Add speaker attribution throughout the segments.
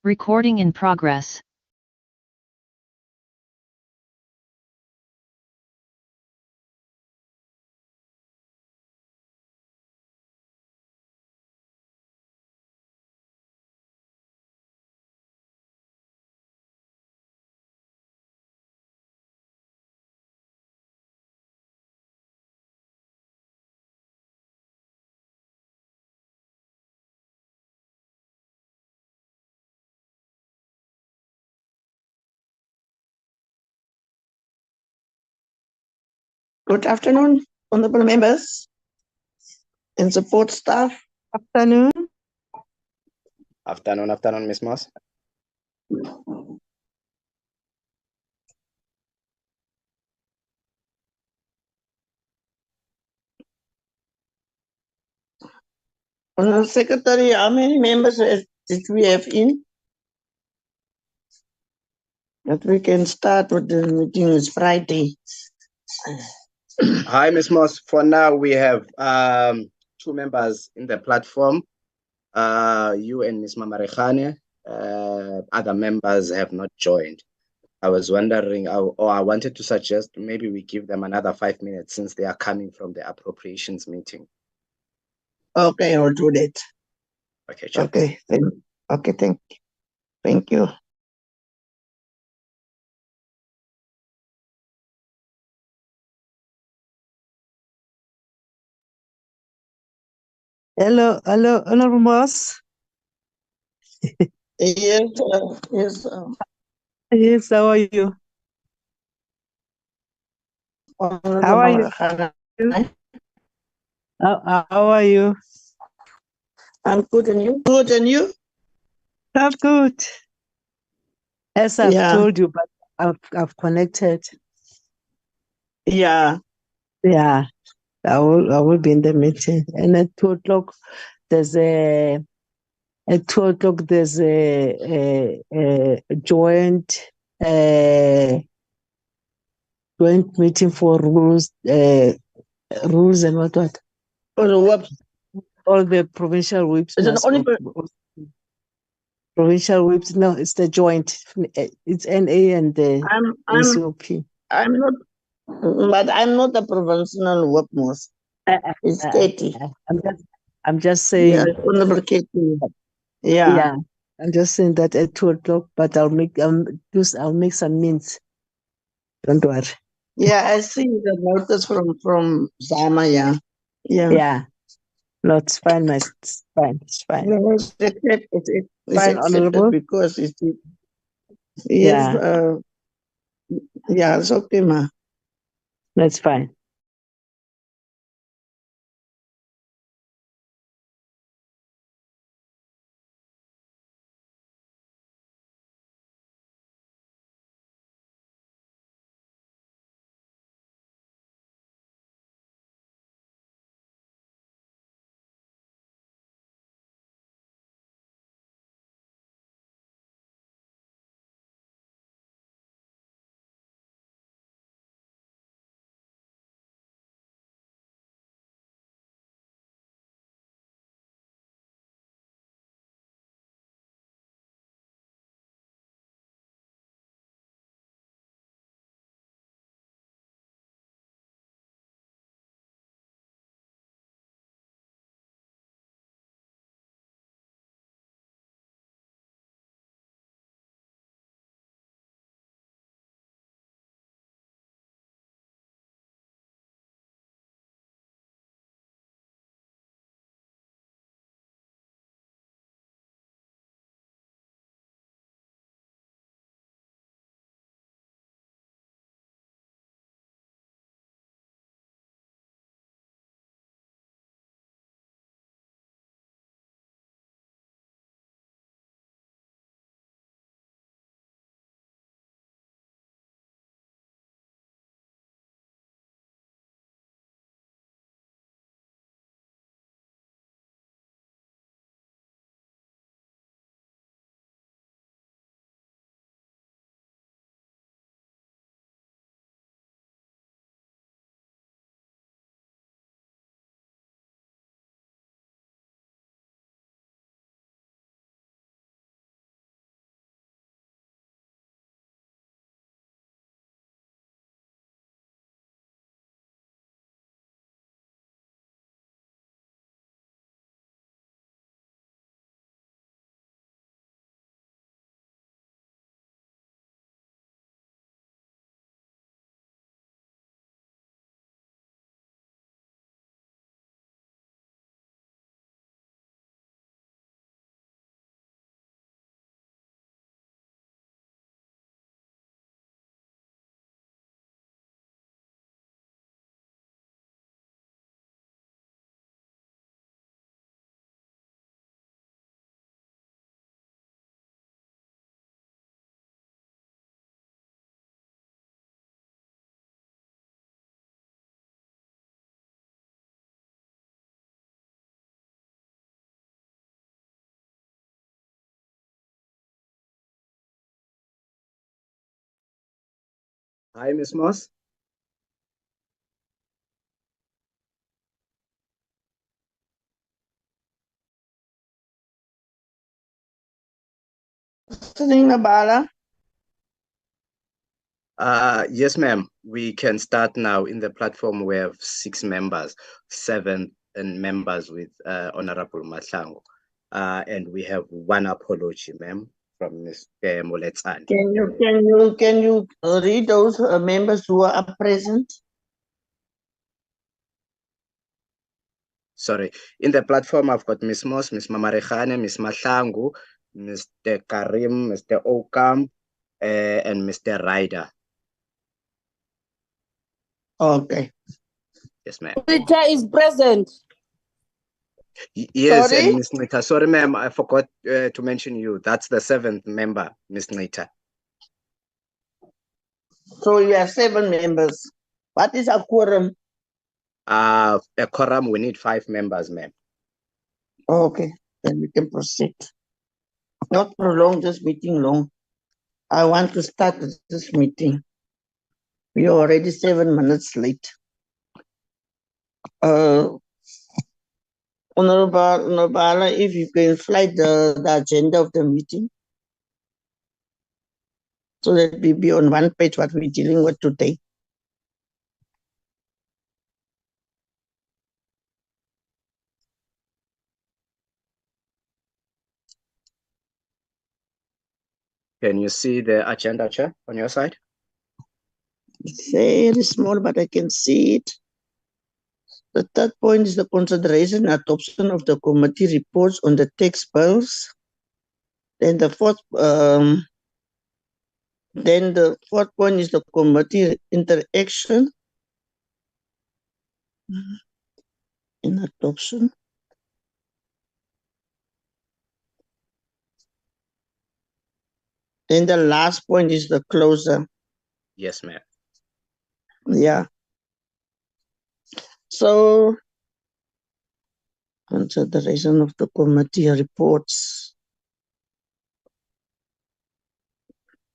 Speaker 1: Recording in progress.
Speaker 2: Good afternoon, honorable members and support staff.
Speaker 3: Afternoon.
Speaker 4: Afternoon, Miss Moss.
Speaker 2: Honorable Secretary, how many members did we have in? That we can start with the meeting is Friday.
Speaker 4: Hi, Miss Moss. For now, we have 2 members in the platform. You and Miss Mamarechane. Other members have not joined. I was wondering, or I wanted to suggest maybe we give them another 5 minutes since they are coming from the appropriations meeting.
Speaker 2: Okay, I'll do that.
Speaker 4: Okay, Chair.
Speaker 2: Okay, thank you.
Speaker 3: Hello, Honorable Moss.
Speaker 2: Yes.
Speaker 3: Yes, how are you?
Speaker 2: Honorable
Speaker 3: How are you?
Speaker 2: Mamarechane.
Speaker 3: How are you?
Speaker 2: I'm good, and you? Good, and you?
Speaker 3: I'm good. As I've
Speaker 2: Yeah.
Speaker 3: told you, but I've connected.
Speaker 2: Yeah.
Speaker 3: Yeah, I will be in the meeting. And at 2 o'clock, there's a joint meeting for rules and what
Speaker 2: For the work.
Speaker 3: all the provincial whips.
Speaker 2: Is it
Speaker 3: must
Speaker 2: only
Speaker 3: provincial whips? No, it's the joint. It's NA and the
Speaker 2: I'm
Speaker 3: COP.
Speaker 2: not, but I'm not a provincial work most. It's 30.
Speaker 3: I'm just saying.
Speaker 2: Yeah, Honorable Katie. Yeah.
Speaker 3: Yeah, I'm just saying that at 2 o'clock. But I'll make some mints. Don't worry.
Speaker 2: Yeah, I see the notice from Zama. Yeah.
Speaker 3: Yeah. No, it's fine, it's fine. It's fine.
Speaker 2: No, it's
Speaker 3: Fine, Honorable.
Speaker 2: because it's
Speaker 3: Yeah.
Speaker 2: yeah, it's okay, ma.
Speaker 3: That's fine.
Speaker 4: Hi, Ms. Moss.
Speaker 2: Nabala?
Speaker 4: Yes, ma'am. We can start now. In the platform, we have 6 members, 7 members with Honorable Mahlangu. And we have 1 apology, ma'am, from Mr. Moletsane.
Speaker 2: Can you read those members who are present?
Speaker 4: Sorry. In the platform, I've got Ms. Moss, Ms. Mamarechane, Ms. Mahlangu, Mr. Karim, Mr. Okam, and Mr. Ryder.
Speaker 2: Okay.
Speaker 4: Yes, ma'am.
Speaker 1: Rita is present.
Speaker 4: Yes,
Speaker 2: Sorry?
Speaker 4: and Ms. Nita. Sorry, ma'am, I forgot to mention you. That's the 7th member, Ms. Nita.
Speaker 2: So you have 7 members. What is a quorum?
Speaker 4: A quorum, we need 5 members, ma'am.
Speaker 2: Okay, then we can proceed. Not prolong this meeting long. I want to start this meeting. We are already 7 minutes late. Honorable Nobala, if you can slide the agenda of the meeting so that we be on one page what we're dealing with today.
Speaker 4: Can you see the agenda, Chair, on your side?
Speaker 2: It's very small, but I can see it. The third point is the consideration and adoption of the committee reports on the tax bills. Then the fourth point is the committee interaction in adoption. Then the last point is the closer.
Speaker 4: Yes, ma'am.
Speaker 2: Yeah. So consideration of the committee reports.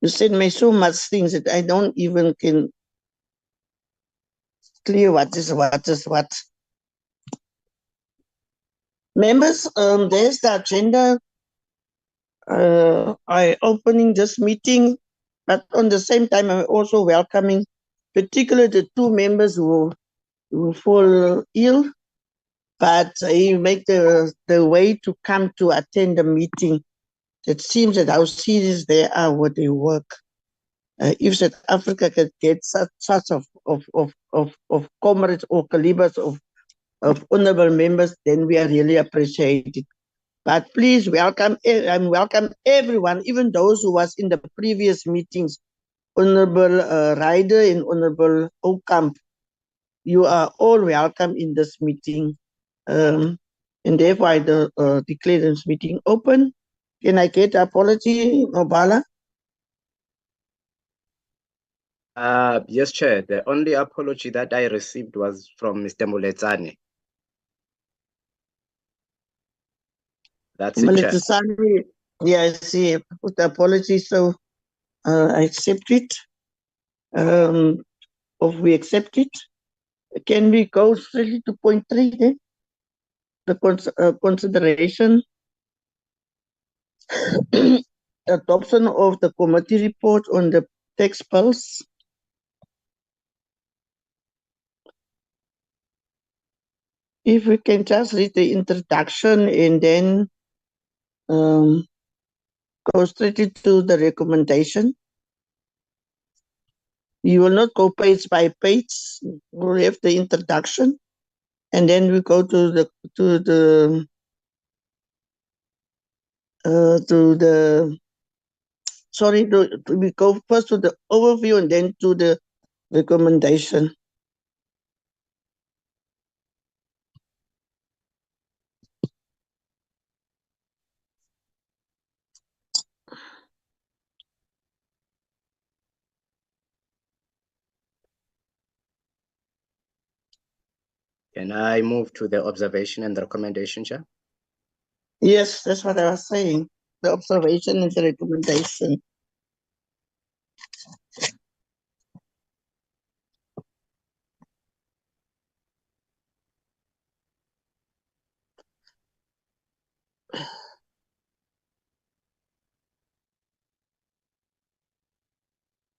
Speaker 2: You said me so much things that I don't even can clear what is what. Members, there's the agenda. I opening this meeting, but on the same time, I'm also welcoming, particularly the 2 members who fall ill, but they make the way to come to attend the meeting. It seems that how serious they are with their work. If South Africa can get such of comrades or calibers of honorable members, then we are really appreciated. But please welcome everyone, even those who was in the previous meetings, Honorable Ryder and Honorable Okamp. You are all welcome in this meeting. And therefore, I declare this meeting open. Can I get apology, Nobala?
Speaker 4: Yes, Chair. The only apology that I received was from Mr. Moletsane. That's it, Chair.
Speaker 2: Maletsane, yeah, I see. Put the apology, so I accept it. If we accept it, can we go straight to point 3 then? The consideration, adoption of the committee report on the tax bills. If we can just read the introduction and then go straight into the recommendation. You will not go page by page. We'll have the introduction, and then we go to the we go first to the overview and then to the recommendation.
Speaker 4: Can I move to the observation and the recommendation, Chair?
Speaker 2: Yes, that's what I was saying. The observation and the recommendation.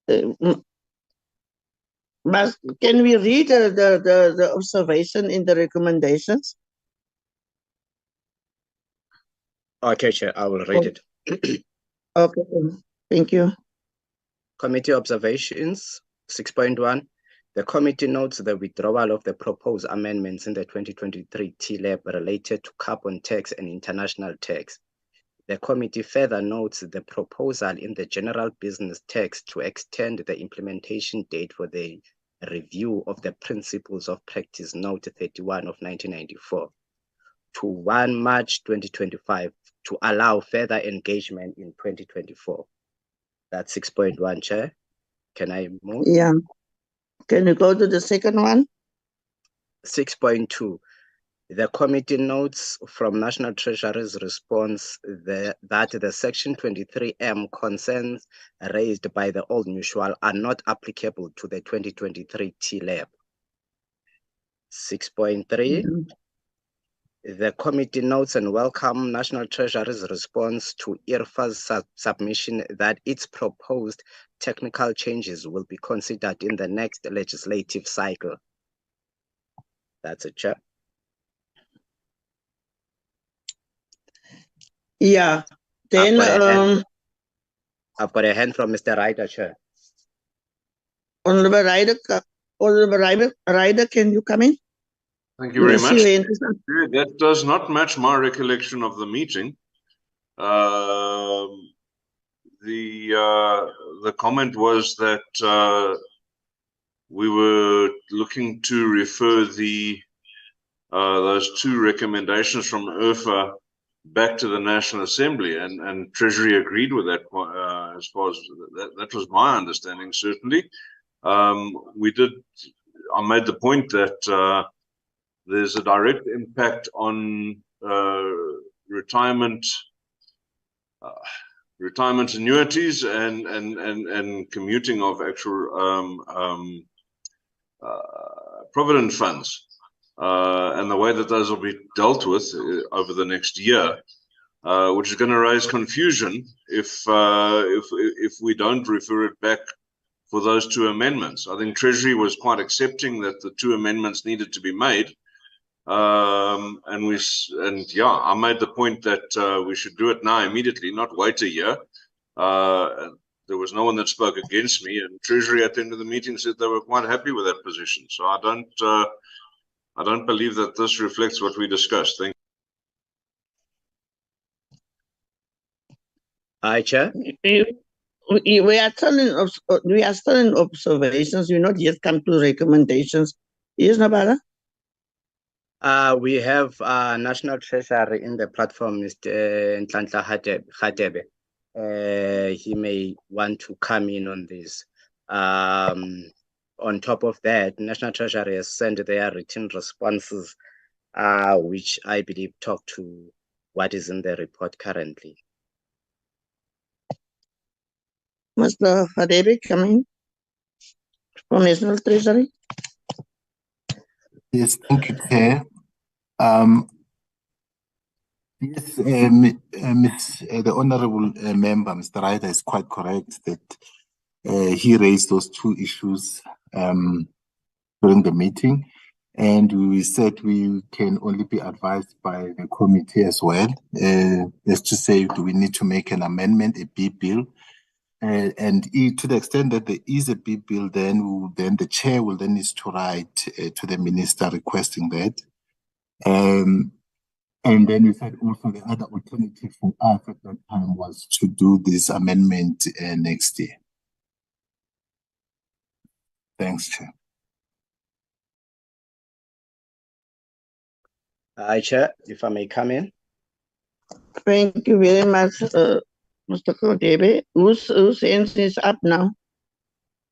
Speaker 2: But can we read the observation in the recommendations?
Speaker 4: Okay, Chair, I will read it.
Speaker 2: Okay, thank you.
Speaker 4: Committee observations, 6.1. The committee notes the withdrawal of the proposed amendments in the 2023 TLAB related to carbon tax and international tax. The committee further notes the proposal in the general business tax to extend the implementation date for the review of the Principles of Practice Note 31 of 1994 to 1 March 2025 to allow further engagement in 2024. That's 6.1, Chair. Can I move?
Speaker 2: Yeah. Can you go to the second one?
Speaker 4: 6.2. The committee notes from National Treasury's response that the Section 23M concerns raised by the Old Mutual are not applicable to the 2023 TLAB. 6.3. The committee notes and welcome National Treasury's response to IRFA's submission that its proposed technical changes will be considered in the next legislative cycle. That's it, Chair.
Speaker 2: Yeah. Then
Speaker 4: I've got a hand from Mr. Ryder, Chair.
Speaker 2: Honorable Ryder, can you come in?
Speaker 1: Thank you very much.
Speaker 2: Yes,
Speaker 1: That does not match my recollection of the meeting. The comment was that we were looking to refer those two recommendations from IRFA back to the National Assembly, and Treasury agreed with that. As far as that was my understanding, certainly. I made the point that there's a direct impact on retirement annuities and commuting of actual provident funds, and the way that those will be dealt with over the next year, which is going to raise confusion if we don't refer it back for those two amendments. I think Treasury was quite accepting that the two amendments needed to be made. I made the point that we should do it now immediately, not wait a year. There was no one that spoke against me, and Treasury at the end of the meeting said they were quite happy with that position. So I don't believe that this reflects what we discussed. Thank you.
Speaker 4: Aye, Chair.
Speaker 2: We are still in observations. We not yet come to recommendations. Yes, Nabala?
Speaker 4: We have National Treasury in the platform, Mr. Nhlanhla Hadebe. He may want to come in on this. On top of that, National Treasury has sent their written responses, which I believe talk to what is in the report currently.
Speaker 2: Mr. Hadebe, come in from National Treasury.
Speaker 5: Yes, thank you, Chair. Yes, the Honourable Member, Mr. Ryder, is quite correct that he raised those two issues during the meeting, and we said we can only be advised by the committee as well. As to say, do we need to make an amendment, a B bill? And to the extent that there is a B bill, then the chair will then need to write to the minister requesting that. And then we said also the other alternative for us at that time was to do this amendment next year. Thanks, Chair.
Speaker 4: Aye, Chair, if I may come in.
Speaker 2: Thank you very much, Mr. Hadebe. Whose hands is up now?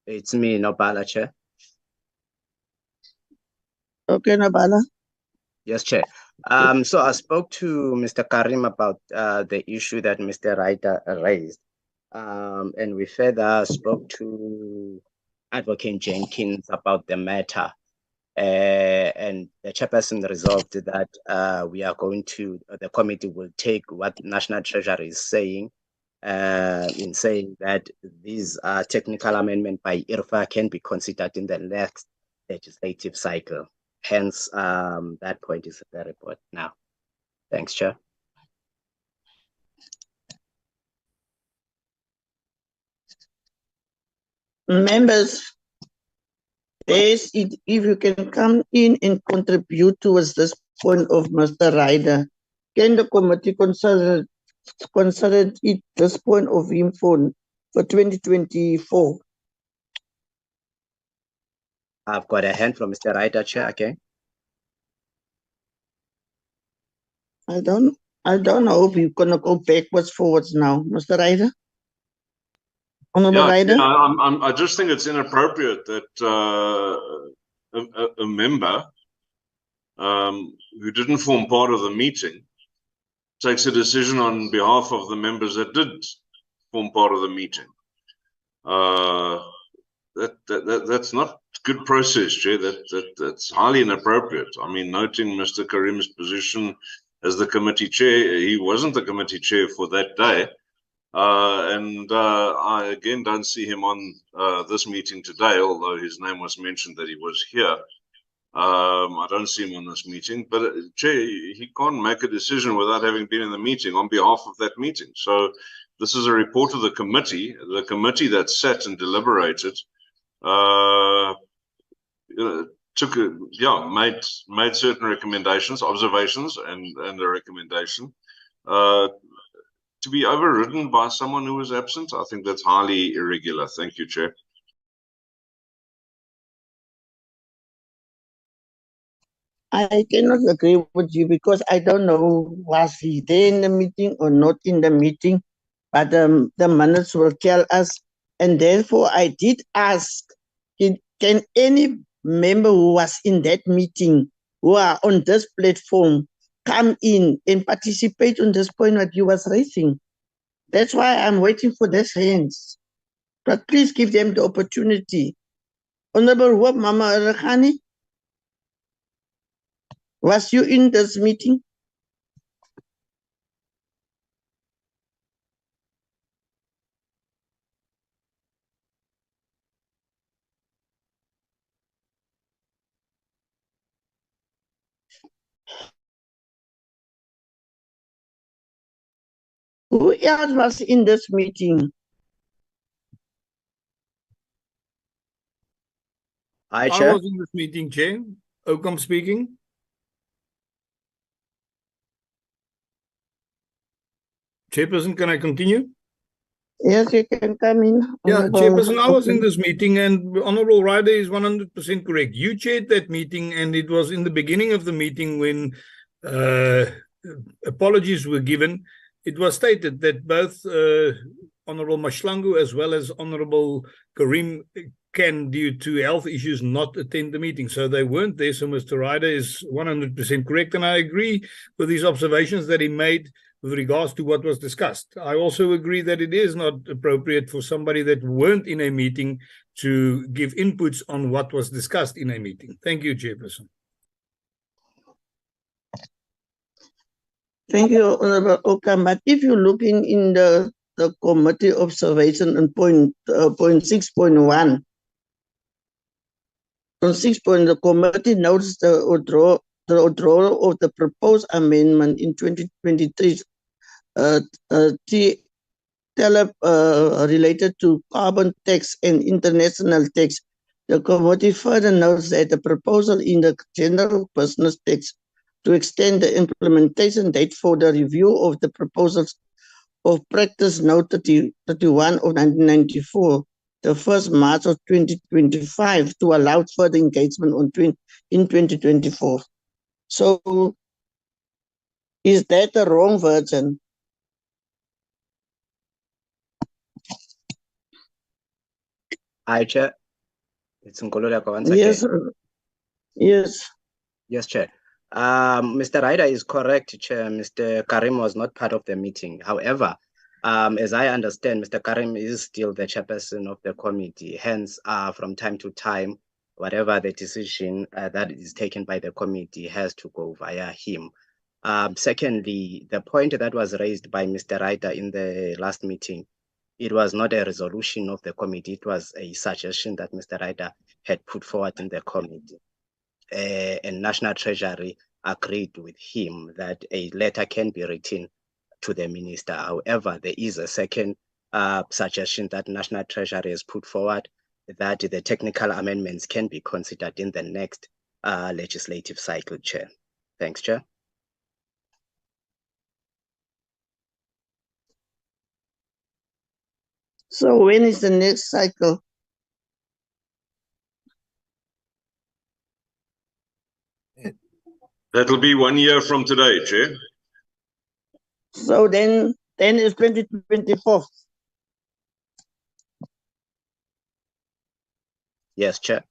Speaker 4: It's me, Nobala, Chair.
Speaker 2: Okay, Nabala.
Speaker 4: Yes, Chair. So I spoke to Mr. Karim about the issue that Mr. Ryder raised. And we further spoke to Advocate Jenkins about the matter. And the chairperson resolved that the committee will take what National Treasury is saying in saying that these technical amendment by IRFA can be considered in the next legislative cycle. Hence, that point is in the report now. Thanks, Chair.
Speaker 2: Members, if you can come in and contribute towards this point of Mr. Ryder, can the committee consider it this point of him for 2024?
Speaker 4: I've got a hand from Mr. Ryder, Chair. Okay.
Speaker 2: I don't know if you're gonna go backwards, forwards now, Mr. Ryder. Honorable Ryder.
Speaker 1: I just think it's inappropriate that a member who didn't form part of the meeting takes a decision on behalf of the members that did form part of the meeting. That's not good process, Chair. That's highly inappropriate. I mean, noting Mr. Karim's position as the committee chair, he wasn't the committee chair for that day. I again don't see him on this meeting today, although his name was mentioned that he was here. I don't see him on this meeting, but Chair, he can't make a decision without having been in the meeting on behalf of that meeting. So this is a report of the committee that sat and deliberated, made certain recommendations, observations, and a recommendation. To be overridden by someone who was absent, I think that's highly irregular. Thank you, Chair.
Speaker 2: I cannot agree with you because I don't know was he there in the meeting or not in the meeting, but the minutes will tell us. And therefore, I did ask, can any member who was in that meeting, who are on this platform, come in and participate on this point that you was raising? That's why I'm waiting for these hands. But please give them the opportunity. Honorable Wab Mama Rakhani, was you in this meeting? Who else was in this meeting?
Speaker 4: Hi,
Speaker 6: I
Speaker 4: Chair.
Speaker 6: was in this meeting, Chair. Okom speaking. Chairperson, can I continue?
Speaker 2: Yes, you can come in.
Speaker 6: Yeah,
Speaker 2: Honorable
Speaker 6: Chairperson, I was in
Speaker 2: Okom.
Speaker 6: this meeting and Honorable Ryder is 100% correct. You chaired that meeting and it was in the beginning of the meeting when apologies were given. It was stated that both Honorable Mashlangu as well as Honorable Karim can, due to health issues, not attend the meeting. So they weren't there. So Mr. Ryder is 100% correct. And I agree with his observations that he made with regards to what was discussed. I also agree that it is not appropriate for somebody that weren't in a meeting to give inputs on what was discussed in a meeting. Thank you, Chairperson.
Speaker 2: Thank you, Honorable Okam. But if you're looking in the committee observation on point 6.1, on 6. The committee notes the withdrawal of the proposed amendment in 2023 TLAB related to carbon tax and international tax. The committee further notes that the proposal in the general business tax to extend the implementation date for the review of the proposals of Practice Note 31 of 1994, the 1st March of 2025, to allow further engagement in 2024. So, is that the wrong version?
Speaker 4: Hi, Chair. It's Nkololeko once
Speaker 2: Yes,
Speaker 4: again.
Speaker 2: yes.
Speaker 4: Yes, Chair. Mr. Ryder is correct, Chair. Mr. Karim was not part of the meeting. However, as I understand, Mr. Karim is still the chairperson of the committee. Hence, from time to time, whatever the decision that is taken by the committee has to go via him. Secondly, the point that was raised by Mr. Ryder in the last meeting, it was not a resolution of the committee, it was a suggestion that Mr. Ryder had put forward in the committee. And National Treasury agreed with him that a letter can be written to the minister. However, there is a second suggestion that National Treasury has put forward, that the technical amendments can be considered in the next legislative cycle, Chair. Thanks, Chair.
Speaker 2: So when is the next cycle?
Speaker 1: That'll be 1 year from today, Chair.
Speaker 2: So then it's 2024.
Speaker 4: Yes, Chair.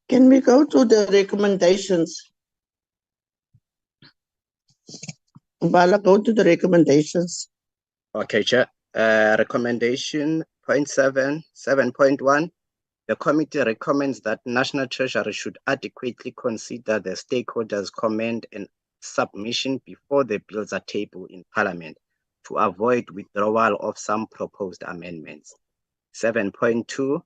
Speaker 2: Can we go to the recommendations? Bala, go to the recommendations.
Speaker 4: Okay, Chair. Recommendation point 7.1. The committee recommends that National Treasury should adequately consider the stakeholders' comment and submission before the bills are tabled in Parliament to avoid withdrawal of some proposed amendments. 7.2.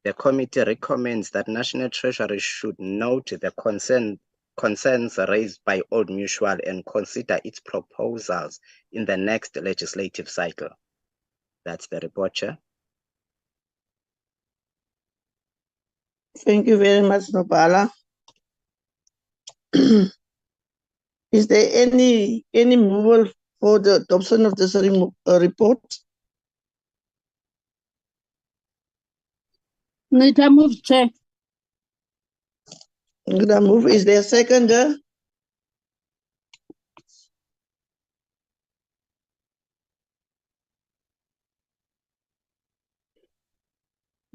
Speaker 4: The committee recommends that National Treasury should note the concerns raised by Old Mutual and consider its proposals in the next legislative cycle. That's the report, Chair.
Speaker 2: Thank you very much, Nopala. Is there any mover for the adoption of this report?
Speaker 7: Nita move, Chair.
Speaker 2: Nita move. Is there a seconder?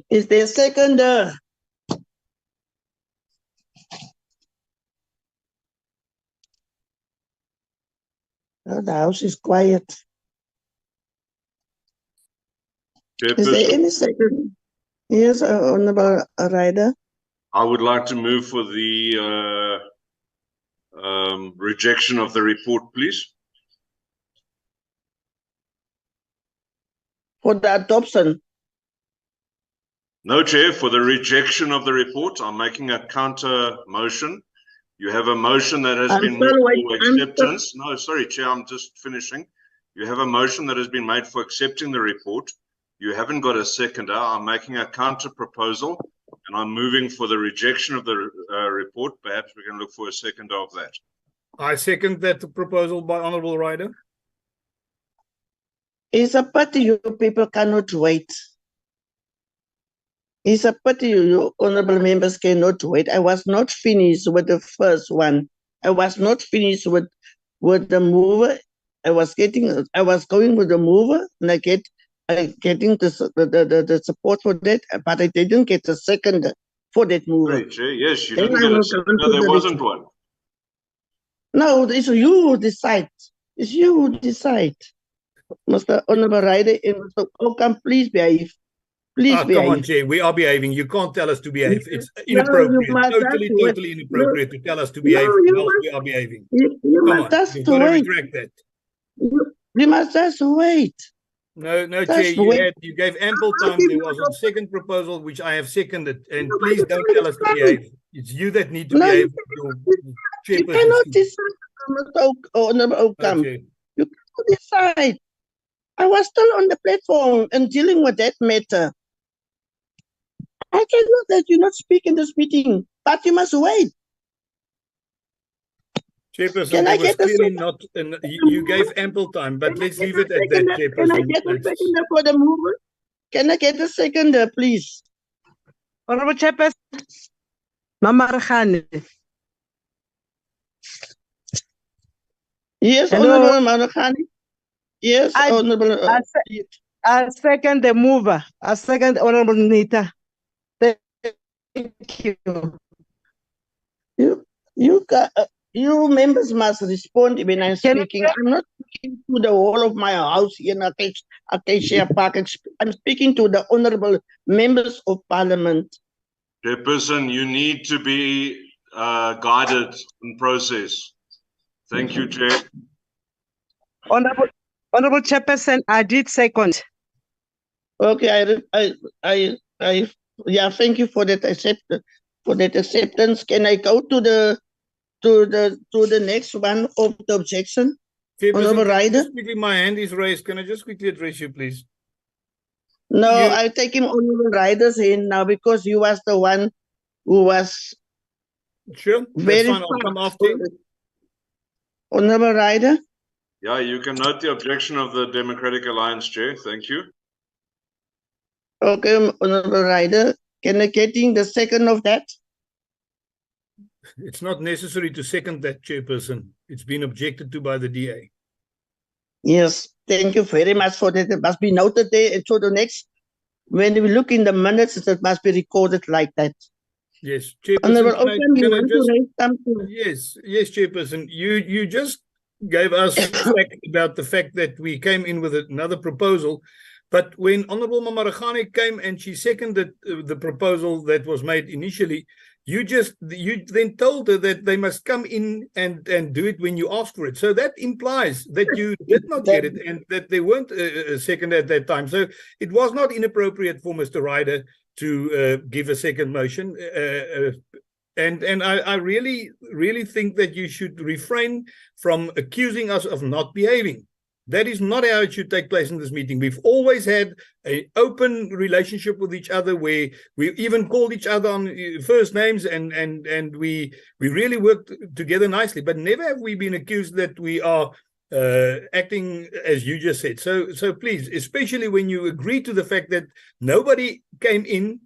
Speaker 2: Is there a seconder? Oh, the house is quiet. Is there any second? Yes, Honorable Ryder.
Speaker 1: I would like to move for the rejection of the report, please.
Speaker 2: For the adoption?
Speaker 1: No, Chair, for the rejection of the report. I'm making a counter motion. You have a motion that has been moved for acceptance. No, sorry, Chair, I'm just finishing. You have a motion that has been made for accepting the report. You haven't got a seconder. I'm making a counter proposal and I'm moving for the rejection of the report. Perhaps we can look for a seconder of that.
Speaker 6: I second that proposal by Honorable Ryder.
Speaker 2: It's a pity you people cannot wait. It's a pity you honorable members cannot wait. I was not finished with the first one. I was not finished with the mover. I was going with the mover and getting the support for that, but I didn't get a second for that mover.
Speaker 1: Right, Chair. Yes, you didn't get a seconder. There wasn't one.
Speaker 2: No, it's you who decide. It's you who decide. Mr. Honorable Ryder and Mr. Okam, please behave. Please behave.
Speaker 6: Come on, Chair. We are behaving. You can't tell us to behave. It's inappropriate. Totally inappropriate to tell us to behave whilst we are behaving.
Speaker 2: You must just wait.
Speaker 6: Retract that.
Speaker 2: You must just wait.
Speaker 6: No, Chair, you gave ample time. There was a second proposal which I have seconded, and please don't tell us to behave. It's you that need to behave.
Speaker 2: You cannot decide, Mr. Honorable Okam.
Speaker 6: Okay.
Speaker 2: You cannot decide. I was still on the platform and dealing with that matter. I cannot let you not speak in this meeting, but you must wait.
Speaker 6: Chairperson, there was clearly not, and you gave ample time, but let's leave it at that, Chairperson.
Speaker 2: Can I get a seconder for the mover? Can I get a seconder, please?
Speaker 3: Honorable Chairperson, Mama Rekhane.
Speaker 2: Yes,
Speaker 3: Hello?
Speaker 2: Honorable Rekhane. Yes, Honorable.
Speaker 3: I second the mover. I second Honorable Nita. Thank you.
Speaker 2: You members must respond when I'm speaking. I'm not speaking to the whole of my house here in Acacia Park. I'm speaking to the honorable members of Parliament.
Speaker 1: Chairperson, you need to be guided and process. Thank you, Chair.
Speaker 7: Honorable Chairperson, I did second.
Speaker 2: Okay, yeah, thank you for that acceptance. Can I go to the next one of the objection? Honorable Rider?
Speaker 6: Just quickly, my hand is raised. Can I just quickly address you, please?
Speaker 2: No, I take him Honorable Rider's hand now because you was the one who was
Speaker 6: Sure, that's
Speaker 2: very
Speaker 6: fine. I'll come after you.
Speaker 2: Honorable Rider?
Speaker 1: Yeah, you can note the objection of the Democratic Alliance, Chair. Thank you.
Speaker 2: Okay, Honorable Rider. Can I get in the second of that?
Speaker 6: It's not necessary to second that, Chairperson. It's been objected to by the DA.
Speaker 2: Yes, thank you very much for that. It must be noted there. And so the next, when we look in the minutes, it must be recorded like that.
Speaker 6: Yes, Chairperson.
Speaker 2: Honorable Ocean, you want to raise something?
Speaker 6: Yes, Chairperson. You just gave us fact about the fact that we came in with another proposal. But when Honorable Mamarachane came and she seconded the proposal that was made initially, you then told her that they must come in and do it when you ask for it. So that implies that you did not get it and that there weren't a second at that time. So it was not inappropriate for Mr. Ryder to give a second motion. And I really think that you should refrain from accusing us of not behaving. That is not how it should take place in this meeting. We've always had an open relationship with each other where we even called each other on first names and we really worked together nicely. But never have we been accused that we are acting as you just said. So please, especially when you agree to the fact that nobody came in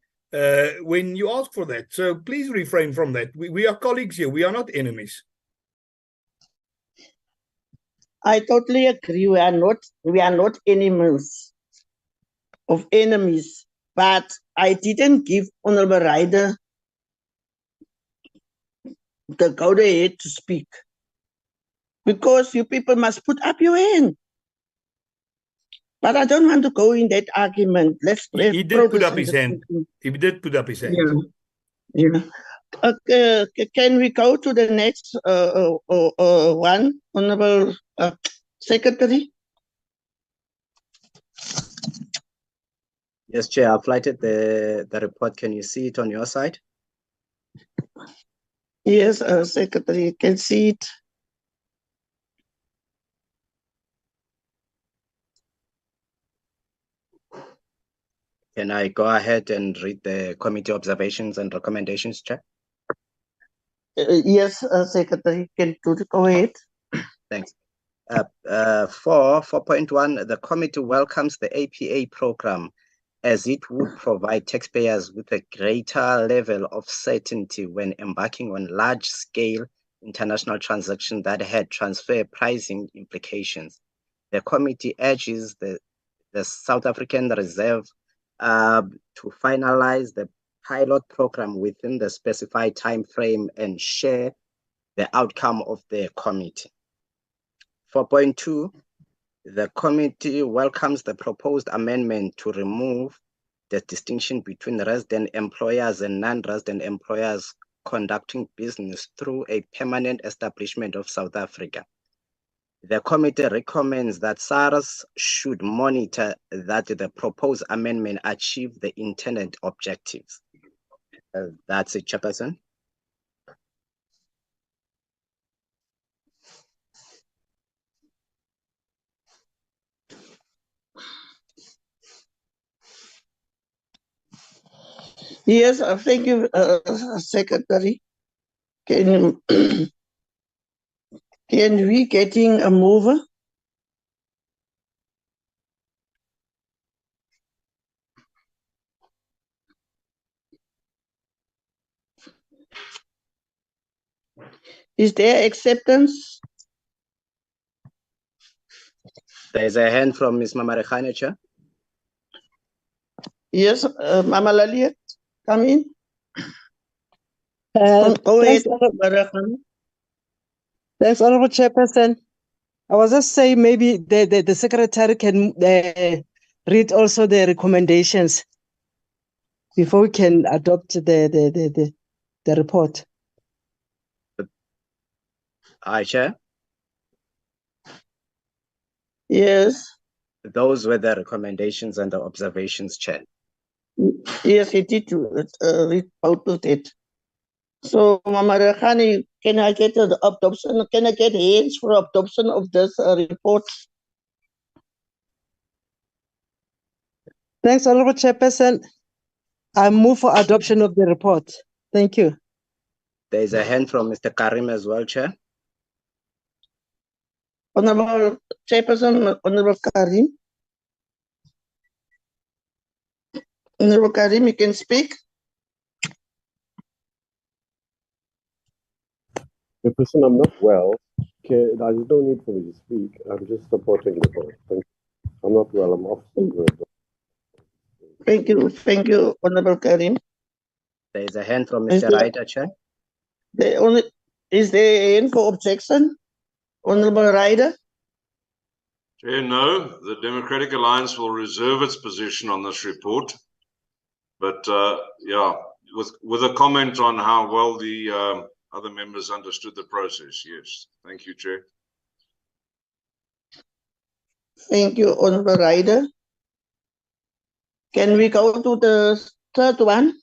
Speaker 6: when you asked for that. So please refrain from that. We are colleagues here. We are not enemies.
Speaker 2: I totally agree. We are not enemies of enemies, but I didn't give Honorable Ryder the go ahead to speak because you people must put up your hand. But I don't want to go in that argument.
Speaker 6: He did put up his hand. He did put up his hand.
Speaker 2: Yeah. Can we go to the next one, Honorable Secretary?
Speaker 4: Yes, Chair, I've lighted the report. Can you see it on your side?
Speaker 2: Yes, Secretary, you can see it.
Speaker 4: Can I go ahead and read the committee observations and recommendations, Chair?
Speaker 2: Yes, Secretary, can go ahead.
Speaker 4: Thanks. 4.1, the committee welcomes the APA program as it would provide taxpayers with a greater level of certainty when embarking on large-scale international transactions that had transfer pricing implications. The committee urges the South African Reserve to finalize the pilot program within the specified time frame and share the outcome of the committee. 4.2, the committee welcomes the proposed amendment to remove the distinction between resident employers and non-resident employers conducting business through a permanent establishment of South Africa. The committee recommends that SARS should monitor that the proposed amendment achieve the intended objectives. That's it, Chairperson.
Speaker 2: Yes, thank you, Secretary. Can we getting a mover? Is there acceptance?
Speaker 4: There's a hand from Ms. Mamarechane, Chair.
Speaker 2: Yes, Mama Laliet, come in. Go
Speaker 3: Thanks,
Speaker 2: ahead.
Speaker 3: Thanks, Honorable Chairperson. I was just saying maybe the Secretary can read also the recommendations before we can adopt the report.
Speaker 4: Aye, Chair.
Speaker 2: Yes.
Speaker 4: Those were the recommendations and the observations, Chair.
Speaker 2: Yes, it did read out of it. So, Mama Rekhani, can I get the adoption? Can I get hands for adoption of this report?
Speaker 3: Thanks, Honorable Chairperson. I move for adoption of the report. Thank you.
Speaker 4: There is a hand from Mr. Karim as well, Chair.
Speaker 2: Honorable Chairperson, Honorable Karim. Honorable Karim, you can speak.
Speaker 8: The person, I'm not well. Okay, there's no need for me to speak. I'm just supporting the vote. Thank you. I'm not well. I'm off.
Speaker 2: Thank you, Honorable Karim.
Speaker 4: There is a hand from
Speaker 2: Is
Speaker 4: Mr.
Speaker 2: there-
Speaker 4: Ryder, Chair.
Speaker 2: Is there any for objection? Honorable Ryder?
Speaker 1: Chair, no. The Democratic Alliance will reserve its position on this report. But yeah, with a comment on how well the other members understood the process. Yes. Thank you, Chair.
Speaker 2: Thank you, Honorable Ryder. Can we go to the third one?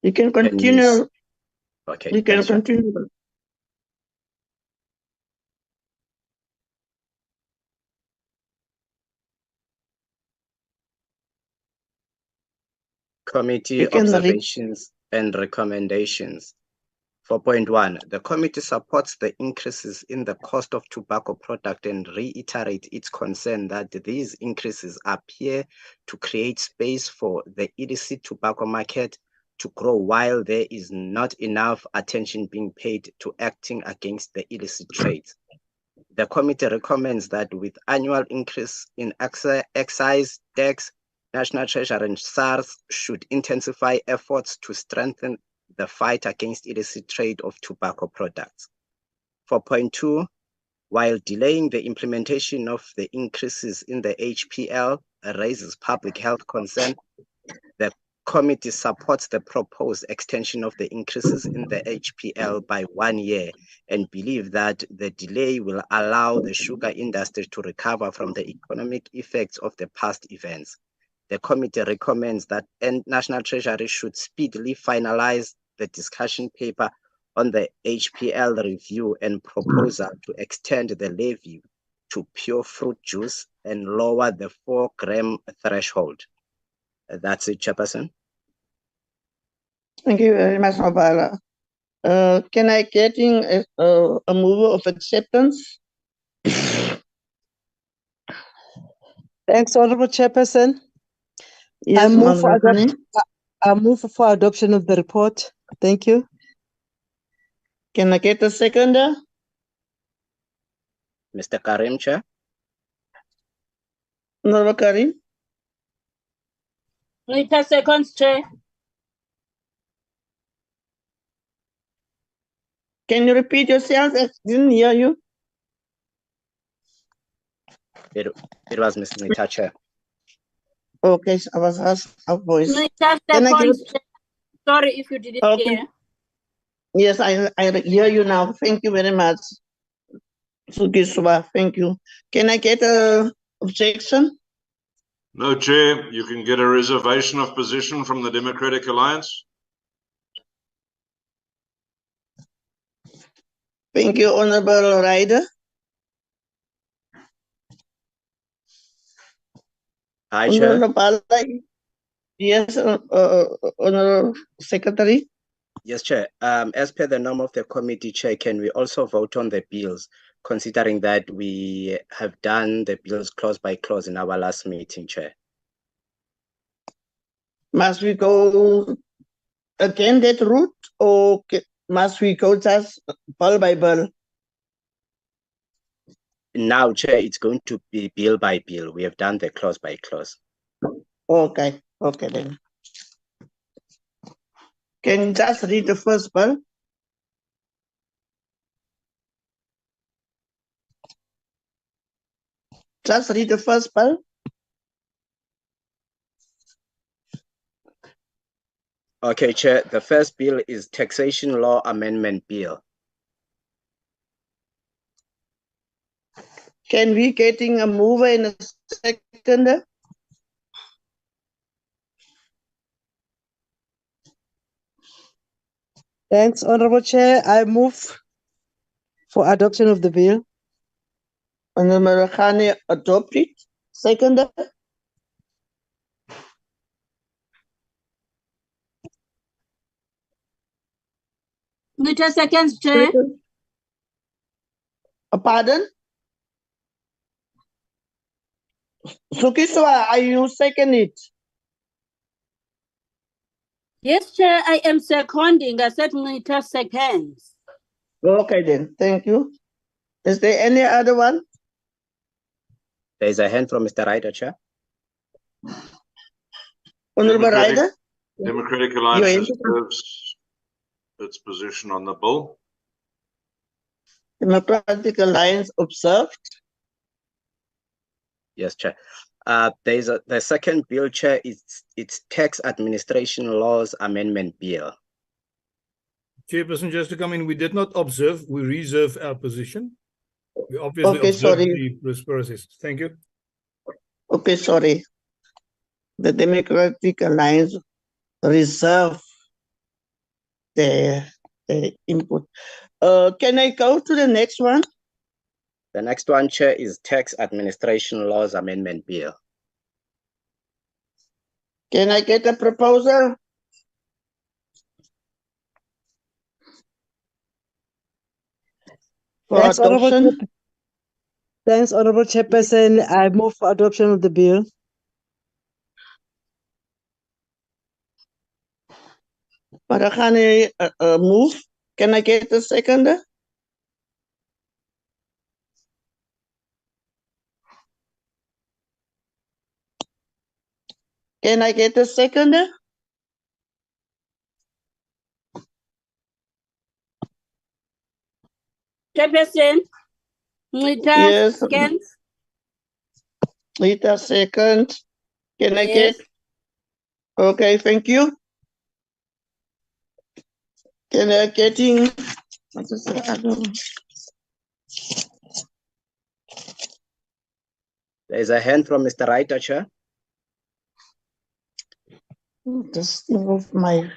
Speaker 2: You can continue.
Speaker 4: Okay.
Speaker 2: You can
Speaker 4: thanks, Chair.
Speaker 2: continue.
Speaker 4: Committee
Speaker 2: You can read.
Speaker 4: observations and recommendations. 4.1. The committee supports the increases in the cost of tobacco product and reiterates its concern that these increases appear to create space for the illicit tobacco market to grow while there is not enough attention being paid to acting against the illicit trade. The committee recommends that with annual increase in excise tax, National Treasury and SARS should intensify efforts to strengthen the fight against illicit trade of tobacco products. 4.2, while delaying the implementation of the increases in the HPL raises public health concern, the committee supports the proposed extension of the increases in the HPL by 1 year and believe that the delay will allow the sugar industry to recover from the economic effects of the past events. The committee recommends that National Treasury should speedily finalize the discussion paper on the HPL review and proposal to extend the levy to pure fruit juice and lower the 4-gram threshold. That's it, Chairperson.
Speaker 2: Thank you very much, Obala. Can I get in a mover of acceptance?
Speaker 3: Thanks, Honorable Chairperson.
Speaker 2: Yes,
Speaker 3: I move for adoption of the report. Thank you.
Speaker 2: Can I get a seconder?
Speaker 4: Mr. Karim, Chair.
Speaker 2: Honorable Karim?
Speaker 9: Rita seconds, Chair.
Speaker 2: Can you repeat yourself? I didn't hear you.
Speaker 4: It was Ms. Nita, Chair.
Speaker 2: Okay, I was asked a voice.
Speaker 9: Rita
Speaker 2: Can I
Speaker 9: seconds,
Speaker 2: get-
Speaker 9: Chair. Sorry if you didn't
Speaker 2: Okay.
Speaker 9: hear.
Speaker 2: Yes, I hear you now. Thank you very much. Sugiswa, thank you. Can I get a objection?
Speaker 1: No, Chair. You can get a reservation of position from the Democratic Alliance.
Speaker 2: Thank you, Honorable Ryder.
Speaker 4: Aye, Chair.
Speaker 2: Honorable Palai. Yes, Honorable Secretary.
Speaker 4: Yes, Chair. As per the norm of the committee, Chair, can we also vote on the bills, considering that we have done the bills clause by clause in our last meeting, Chair?
Speaker 2: Must we go again that route, or must we go just bill by bill?
Speaker 4: Now, Chair, it's going to be bill by bill. We have done the clause by clause.
Speaker 2: Okay, okay then. Can you just read the first bill? Just read the first bill.
Speaker 4: Okay, Chair. The first bill is Taxation Law Amendment Bill.
Speaker 2: Can we getting a mover and a seconder?
Speaker 3: Thanks, Honorable Chair. I move for adoption of the bill.
Speaker 2: Honorable Khane adopt it. Seconder?
Speaker 9: Nita seconds, Chair.
Speaker 2: Pardon? Sukiswa, are you second it?
Speaker 9: Yes, Chair, I am seconding. I said Nita seconds.
Speaker 2: Okay then, thank you. Is there any other one?
Speaker 4: There is a hand from Mr. Ryder, Chair.
Speaker 2: Honorable
Speaker 1: Democratic-
Speaker 2: Ryder?
Speaker 1: Democratic Alliance
Speaker 2: You're
Speaker 1: reserves its position on the bill.
Speaker 2: Democratic Alliance observed.
Speaker 4: Yes, Chair. The second bill, Chair, it's Tax Administration Laws Amendment Bill.
Speaker 6: Chairperson, just to come in, we did not observe, we reserve our position. We obviously
Speaker 2: Okay,
Speaker 6: observed
Speaker 2: sorry.
Speaker 6: the process. Thank you.
Speaker 2: Okay, sorry. The Democratic Alliance reserve their input. Can I go to the next one?
Speaker 4: The next one, Chair, is Tax Administration Laws Amendment Bill.
Speaker 2: Can I get a proposal? For
Speaker 3: Thanks, Honorable
Speaker 2: adoption?
Speaker 3: Thanks, Honorable Chairperson. I move for adoption of the bill.
Speaker 2: Marakhane move. Can I get a seconder? Can I get a seconder?
Speaker 9: Chairperson, Nita
Speaker 2: Yes.
Speaker 9: seconds.
Speaker 2: Rita second. Can I
Speaker 9: Yes.
Speaker 2: get? Okay, thank you. Can I getting? What is the other one?
Speaker 4: There is a hand from Mr. Ryder, Chair.
Speaker 2: This thing of my,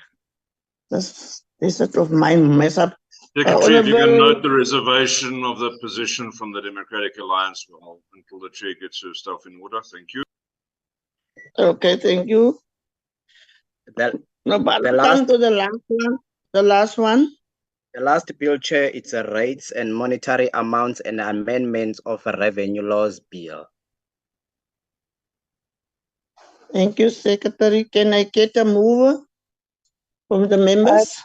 Speaker 2: this sort of my mess up.
Speaker 1: Secretary, if you can
Speaker 2: Honorable-
Speaker 1: note the reservation of the position from the Democratic Alliance until the chair gets her stuff in order. Thank you.
Speaker 2: Okay, thank you. No, but
Speaker 4: the
Speaker 2: come
Speaker 4: last-
Speaker 2: to the last one. The last one.
Speaker 4: The last bill, Chair, it's a Rates and Monetary Amounts and Amendments of a Revenue Laws Bill.
Speaker 2: Thank you, Secretary. Can I get a mover from the members?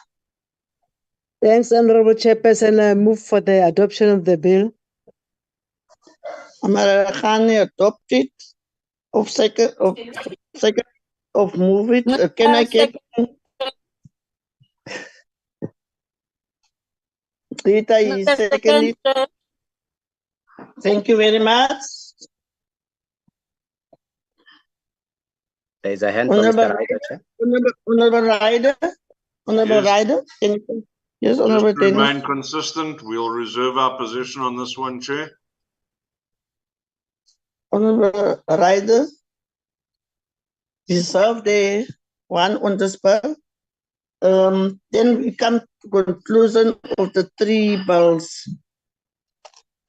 Speaker 3: Thanks, Honorable Chairperson. I move for the adoption of the bill.
Speaker 2: Marakhane adopt it. Of second of move it. Can I get? Rita is
Speaker 9: Nita
Speaker 2: second.
Speaker 9: seconds, Chair.
Speaker 2: Thank you very much.
Speaker 4: There is a hand from
Speaker 2: Honorable
Speaker 4: Mr. Ryder, Chair.
Speaker 2: Honorable Ryder. Honorable
Speaker 1: Yes.
Speaker 2: Ryder. Can you? Yes,
Speaker 1: Just
Speaker 2: Honorable
Speaker 1: to remain
Speaker 2: Dennis.
Speaker 1: consistent, we'll reserve our position on this one, Chair.
Speaker 2: Honorable Ryder. Reserve the one on the spur. Then we come to conclusion of the three bills.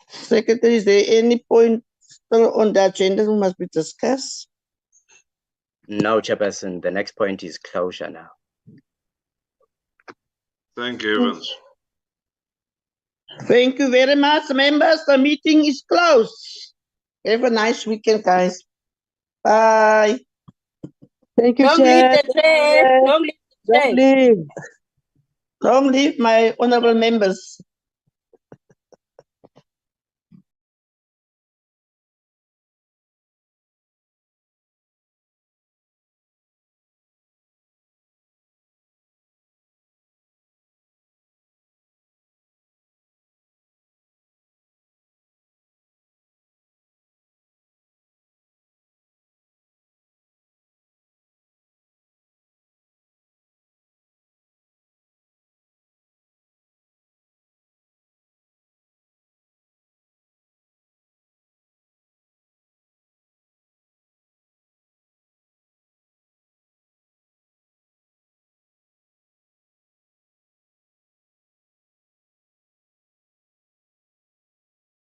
Speaker 2: Secretary, is there any point still on the agenda who must be discussed?
Speaker 4: No, Chairperson. The next point is closure now.
Speaker 1: Thank you, Evans.
Speaker 2: Thank you very much, members. The meeting is closed. Have a nice weekend, guys. Bye.
Speaker 3: Thank you,
Speaker 9: Don't
Speaker 3: Chair.
Speaker 9: leave the chair. Don't leave the chair.
Speaker 3: Don't leave.
Speaker 2: Long live my honorable members.